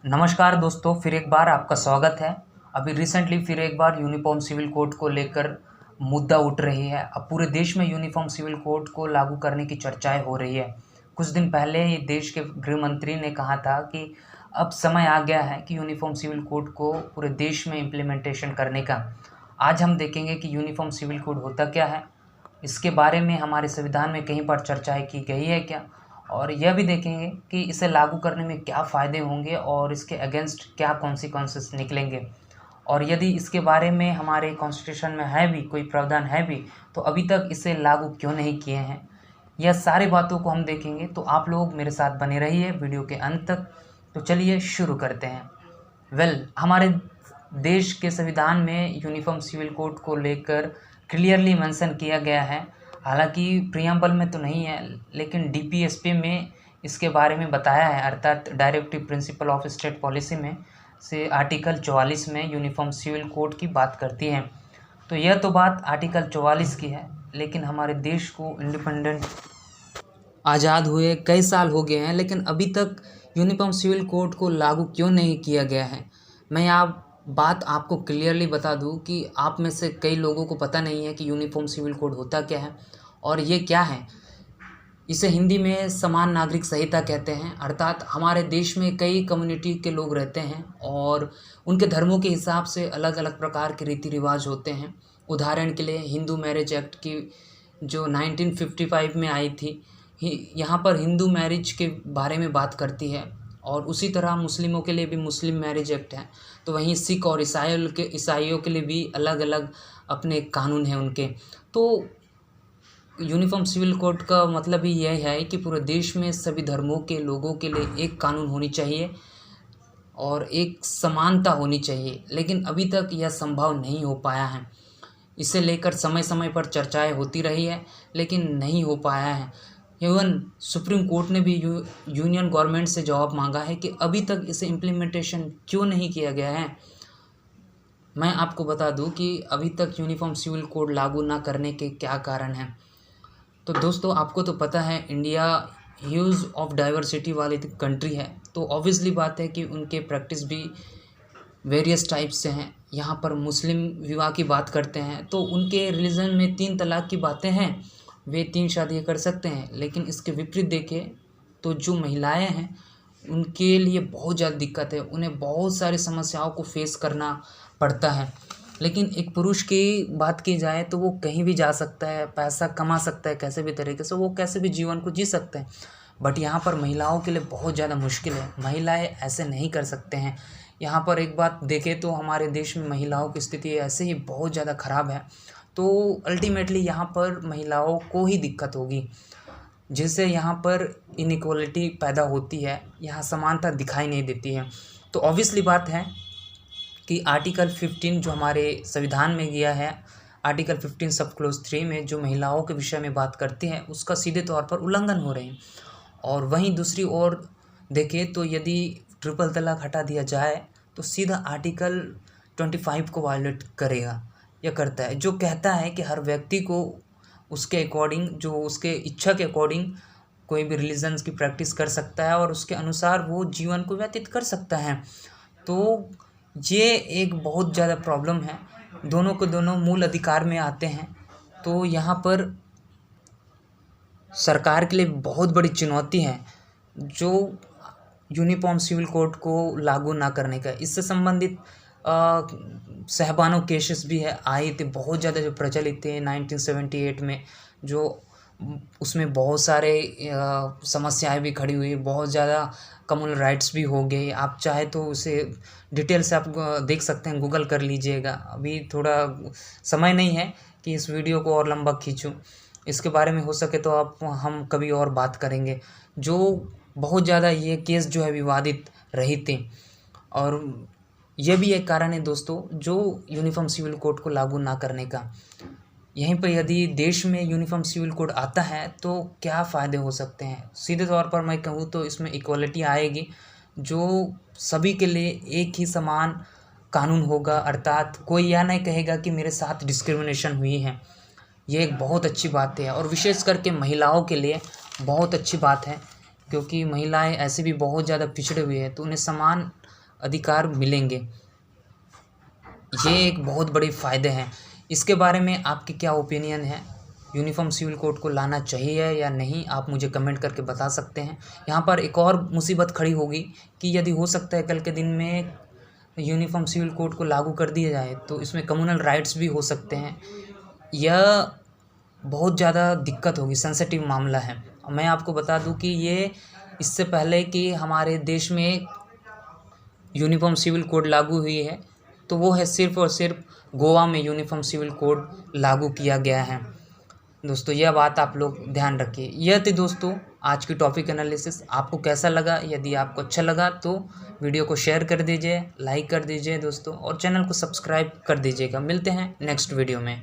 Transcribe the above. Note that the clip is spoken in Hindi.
नमस्कार दोस्तों, फिर एक बार आपका स्वागत है। अभी रिसेंटली फिर एक बार यूनिफॉर्म सिविल कोड को लेकर मुद्दा उठ रही है। अब पूरे देश में यूनिफॉर्म सिविल कोड को लागू करने की चर्चाएं हो रही है। कुछ दिन पहले ही देश के गृह मंत्री ने कहा था कि अब समय आ गया है कि यूनिफॉर्म सिविल कोड को पूरे देश में इम्प्लीमेंटेशन करने का। आज हम देखेंगे कि यूनिफॉर्म सिविल कोड होता क्या है, इसके बारे में हमारे संविधान में कहीं पर चर्चाएँ की गई है क्या, और यह भी देखेंगे कि इसे लागू करने में क्या फ़ायदे होंगे और इसके अगेंस्ट क्या कॉन्सिक्वेंसेस निकलेंगे। और यदि इसके बारे में हमारे कॉन्स्टिट्यूशन में है भी कोई प्रावधान है भी, तो अभी तक इसे लागू क्यों नहीं किए हैं। यह सारी बातों को हम देखेंगे, तो आप लोग मेरे साथ बने रहिए वीडियो के अंत तक। तो चलिए शुरू करते हैं। हमारे देश के संविधान में यूनिफॉर्म सिविल कोड को लेकर क्लियरली मेंशन किया गया है। हालांकि प्रियम्बल में तो नहीं है, लेकिन डीपीएसपी में इसके बारे में बताया है, अर्थात directive principle of state policy में से आर्टिकल 44 में यूनिफॉर्म सिविल कोड की बात करती है। तो यह तो बात आर्टिकल 44 की है, लेकिन हमारे देश को इंडिपेंडेंट आज़ाद हुए कई साल हो गए हैं, लेकिन अभी तक यूनिफॉर्म सिविल कोड को लागू क्यों नहीं किया गया है। मैं आप बात आपको क्लियरली बता दूं कि आप में से कई लोगों को पता नहीं है कि यूनिफॉर्म सिविल कोड होता क्या है और ये क्या है। इसे हिंदी में समान नागरिक संहिता कहते हैं। अर्थात हमारे देश में कई कम्युनिटी के लोग रहते हैं और उनके धर्मों के हिसाब से अलग अलग प्रकार के रीति रिवाज होते हैं। उदाहरण के लिए हिंदू मैरिज एक्ट की जो 1955 में आई थी, यहाँ पर हिंदू मैरिज के बारे में बात करती है। और उसी तरह मुस्लिमों के लिए भी मुस्लिम मैरिज एक्ट है। तो वहीं सिख और ईसाइयों के लिए भी अलग अलग अपने कानून हैं उनके। तो यूनिफॉर्म सिविल कोड का मतलब ही यह है कि पूरे देश में सभी धर्मों के लोगों के लिए एक कानून होनी चाहिए और एक समानता होनी चाहिए, लेकिन अभी तक यह संभव नहीं हो पाया है। इसे लेकर समय समय पर चर्चाएं होती रही है, लेकिन नहीं हो पाया है। इवन सुप्रीम कोर्ट ने भी यूनियन गवर्नमेंट से जवाब मांगा है कि अभी तक इसे इम्प्लीमेंटेशन क्यों नहीं किया गया है। मैं आपको बता दूं कि अभी तक यूनिफॉर्म सिविल कोड लागू ना करने के क्या कारण हैं। तो दोस्तों, आपको तो पता है इंडिया ह्यूज ऑफ डाइवर्सिटी वाली कंट्री है, तो ऑब्वियसली बात है कि उनके प्रैक्टिस भी वेरियस टाइप्स से हैं। यहाँ पर मुस्लिम विवाह की बात करते हैं तो उनके रिलीजन में 3 तलाक की बातें हैं, वे 3 शादियाँ कर सकते हैं। लेकिन इसके विपरीत देखें तो जो महिलाएं हैं उनके लिए बहुत ज़्यादा दिक्कत है, उन्हें बहुत सारी समस्याओं को फेस करना पड़ता है। लेकिन एक पुरुष की बात की जाए तो वो कहीं भी जा सकता है, पैसा कमा सकता है, कैसे भी तरीके से वो कैसे भी जीवन को जी सकते हैं। बट यहाँ पर महिलाओं के लिए बहुत ज़्यादा मुश्किल है, महिलाएं ऐसे नहीं कर सकते हैं। यहाँ पर एक बात देखें तो हमारे देश में महिलाओं की स्थिति ऐसे ही बहुत ज़्यादा ख़राब है। तो अल्टीमेटली यहाँ पर महिलाओं को ही दिक्कत होगी, जिससे यहाँ पर इनइक्वालिटी पैदा होती है, यहाँ समानता दिखाई नहीं देती है। तो ऑब्वियसली बात है कि आर्टिकल 15 जो हमारे संविधान में गया है, आर्टिकल 15 सब क्लोज 3 में जो महिलाओं के विषय में बात करती है, उसका सीधे तौर पर उल्लंघन हो रहे हैं। और वहीं दूसरी ओर देखें तो यदि ट्रिपल तलाक हटा दिया जाए तो सीधा आर्टिकल 25 को वायलेट करेगा या करता है, जो कहता है कि हर व्यक्ति को उसके अकॉर्डिंग, जो उसके इच्छा के अकॉर्डिंग कोई भी रिलीजन्स की प्रैक्टिस कर सकता है और उसके अनुसार वो जीवन को व्यतीत कर सकता है। तो ये एक बहुत ज़्यादा प्रॉब्लम है, दोनों को दोनों मूल अधिकार में आते हैं। तो यहाँ पर सरकार के लिए बहुत बड़ी चुनौती है जो यूनिफॉर्म सिविल कोड को लागू ना करने का। इससे संबंधित सहबानो केसेस भी है, आए थे बहुत ज़्यादा, जो प्रचलित थे 1978 में, जो उसमें बहुत सारे समस्याएं भी खड़ी हुई, बहुत ज़्यादा कम्युनल राइट्स भी हो गए। आप चाहे तो उसे डिटेल से आप देख सकते हैं, गूगल कर लीजिएगा। अभी थोड़ा समय नहीं है कि इस वीडियो को और लंबा खींचूं, इसके बारे में हो सके तो हम कभी और बात करेंगे। जो बहुत ज़्यादा ये केस जो है विवादित रही थी, और यह भी एक कारण है दोस्तों जो यूनिफॉर्म सिविल कोड को लागू ना करने का। यहीं पर यदि देश में यूनिफॉर्म सिविल कोड आता है तो क्या फ़ायदे हो सकते हैं। सीधे तौर पर मैं कहूँ तो इसमें इक्वलिटी आएगी, जो सभी के लिए एक ही समान कानून होगा। अर्थात कोई यह नहीं कहेगा कि मेरे साथ डिस्क्रिमिनेशन हुई है। ये एक बहुत अच्छी बात है और विशेष करके महिलाओं के लिए बहुत अच्छी बात है क्योंकि महिलाएं ऐसे भी बहुत ज़्यादा पिछड़े हुए हैं, तो उन्हें समान अधिकार मिलेंगे। ये एक बहुत बड़े फ़ायदे हैं। इसके बारे में आपके क्या ओपिनियन है? यूनिफॉर्म सिविल कोड को लाना चाहिए या नहीं, आप मुझे कमेंट करके बता सकते हैं। यहाँ पर एक और मुसीबत खड़ी होगी कि यदि हो सकता है कल के दिन में यूनिफॉर्म सिविल कोड को लागू कर दिया जाए तो इसमें कम्युनल राइट्स भी हो सकते हैं। यह बहुत ज़्यादा दिक्कत होगी, सेंसिटिव मामला है। मैं आपको बता दूं कि ये इससे पहले कि हमारे देश में यूनिफॉर्म सिविल कोड लागू हुई है, तो वो है सिर्फ़ और सिर्फ गोवा में यूनिफॉर्म सिविल कोड लागू किया गया है। दोस्तों यह बात आप लोग ध्यान रखिए। यह थी दोस्तों आज की टॉपिक एनालिसिस। आपको कैसा लगा? यदि आपको अच्छा लगा तो वीडियो को शेयर कर दीजिए, लाइक कर दीजिए दोस्तों, और चैनल को सब्सक्राइब कर दीजिएगा। मिलते हैं नेक्स्ट वीडियो में।